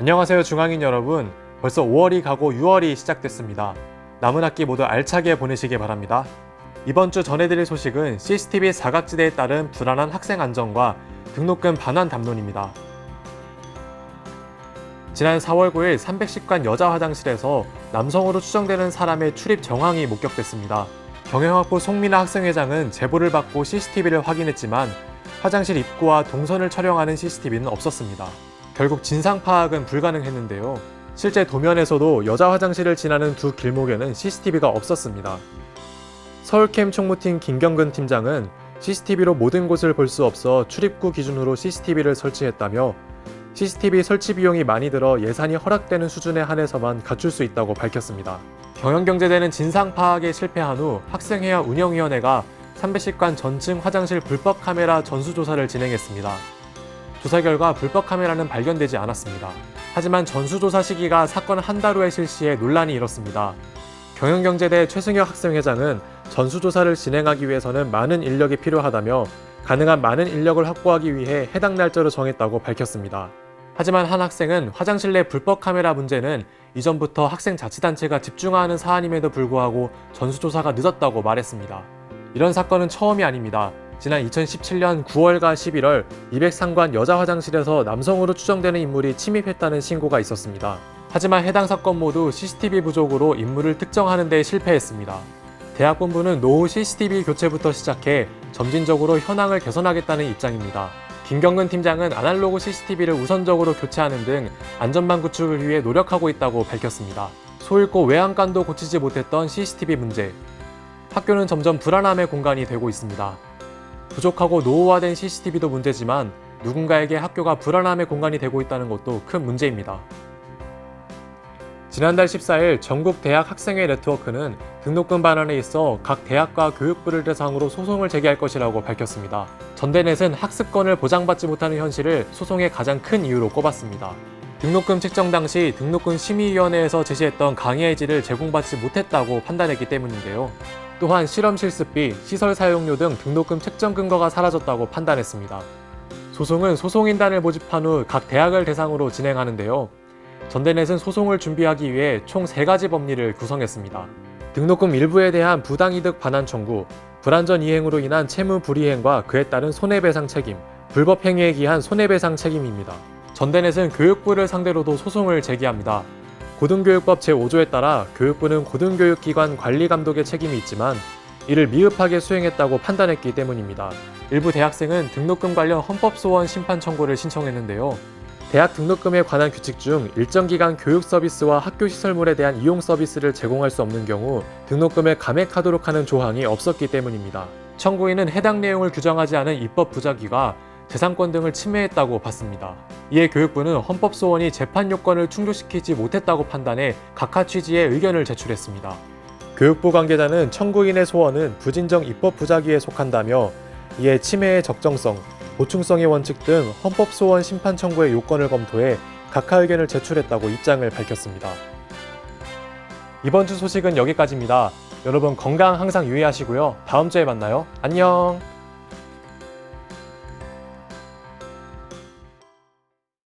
안녕하세요 중앙인 여러분. 벌써 5월이 가고 6월이 시작됐습니다. 남은 학기 모두 알차게 보내시기 바랍니다. 이번 주 전해드릴 소식은 CCTV 사각지대에 따른 불안한 학생 안전과 등록금 반환 담론입니다. 지난 4월 9일 310관 여자 화장실에서 남성으로 추정되는 사람의 출입 정황이 목격됐습니다. 경영학부 송민아 학생회장은 제보를 받고 CCTV를 확인했지만 화장실 입구와 동선을 촬영하는 CCTV는 없었습니다. 결국 진상 파악은 불가능했는데요. 실제 도면에서도 여자 화장실을 지나는 두 길목에는 CCTV가 없었습니다. 서울캠 총무팀 김경근 팀장은 CCTV로 모든 곳을 볼 수 없어 출입구 기준으로 CCTV를 설치했다며 CCTV 설치 비용이 많이 들어 예산이 허락되는 수준에 한해서만 갖출 수 있다고 밝혔습니다. 경영경제대는 진상 파악에 실패한 후 학생회와 운영위원회가 310관 전층 화장실 불법 카메라 전수조사를 진행했습니다. 조사 결과 불법 카메라는 발견되지 않았습니다. 하지만 전수조사 시기가 사건 한 달 후에 실시해 논란이 일었습니다. 경영경제대 최승혁 학생회장은 전수조사를 진행하기 위해서는 많은 인력이 필요하다며 가능한 많은 인력을 확보하기 위해 해당 날짜로 정했다고 밝혔습니다. 하지만 한 학생은 화장실 내 불법 카메라 문제는 이전부터 학생 자치단체가 집중하는 사안임에도 불구하고 전수조사가 늦었다고 말했습니다. 이런 사건은 처음이 아닙니다. 지난 2017년 9월과 11월 203관 여자 화장실에서 남성으로 추정되는 인물이 침입했다는 신고가 있었습니다. 하지만 해당 사건 모두 CCTV 부족으로 인물을 특정하는 데 실패했습니다. 대학 본부는 노후 CCTV 교체부터 시작해 점진적으로 현황을 개선하겠다는 입장입니다. 김경근 팀장은 아날로그 CCTV를 우선적으로 교체하는 등 안전망 구축을 위해 노력하고 있다고 밝혔습니다. 소잃고 외양간도 고치지 못했던 CCTV 문제. 학교는 점점 불안함의 공간이 되고 있습니다. 부족하고 노후화된 CCTV도 문제지만 누군가에게 학교가 불안함의 공간이 되고 있다는 것도 큰 문제입니다. 지난달 14일 전국대학 학생회 네트워크는 등록금 반환에 있어 각 대학과 교육부를 대상으로 소송을 제기할 것이라고 밝혔습니다. 전대넷은 학습권을 보장받지 못하는 현실을 소송의 가장 큰 이유로 꼽았습니다. 등록금 책정 당시 등록금 심의위원회에서 제시했던 강의의 질을 제공받지 못했다고 판단했기 때문인데요. 또한 실험 실습비, 시설 사용료 등 등록금 책정 근거가 사라졌다고 판단했습니다. 소송은 소송인단을 모집한 후 각 대학을 대상으로 진행하는데요. 전대넷은 소송을 준비하기 위해 총 3가지 법리를 구성했습니다. 등록금 일부에 대한 부당이득 반환 청구, 불안전 이행으로 인한 채무 불이행과 그에 따른 손해배상 책임, 불법 행위에 기한 손해배상 책임입니다. 전대넷은 교육부를 상대로도 소송을 제기합니다. 고등교육법 제5조에 따라 교육부는 고등교육기관 관리감독의 책임이 있지만 이를 미흡하게 수행했다고 판단했기 때문입니다. 일부 대학생은 등록금 관련 헌법소원 심판 청구를 신청했는데요. 대학 등록금에 관한 규칙 중 일정 기간 교육 서비스와 학교 시설물에 대한 이용 서비스를 제공할 수 없는 경우 등록금을 감액하도록 하는 조항이 없었기 때문입니다. 청구인은 해당 내용을 규정하지 않은 입법 부작위가 재산권 등을 침해했다고 봤습니다. 이에 교육부는 헌법소원이 재판 요건을 충족시키지 못했다고 판단해 각하 취지의 의견을 제출했습니다. 교육부 관계자는 청구인의 소원은 부진정 입법 부작위에 속한다며 이에 침해의 적정성, 보충성의 원칙 등 헌법소원 심판 청구의 요건을 검토해 각하 의견을 제출했다고 입장을 밝혔습니다. 이번 주 소식은 여기까지입니다. 여러분 건강 항상 유의하시고요. 다음 주에 만나요. 안녕!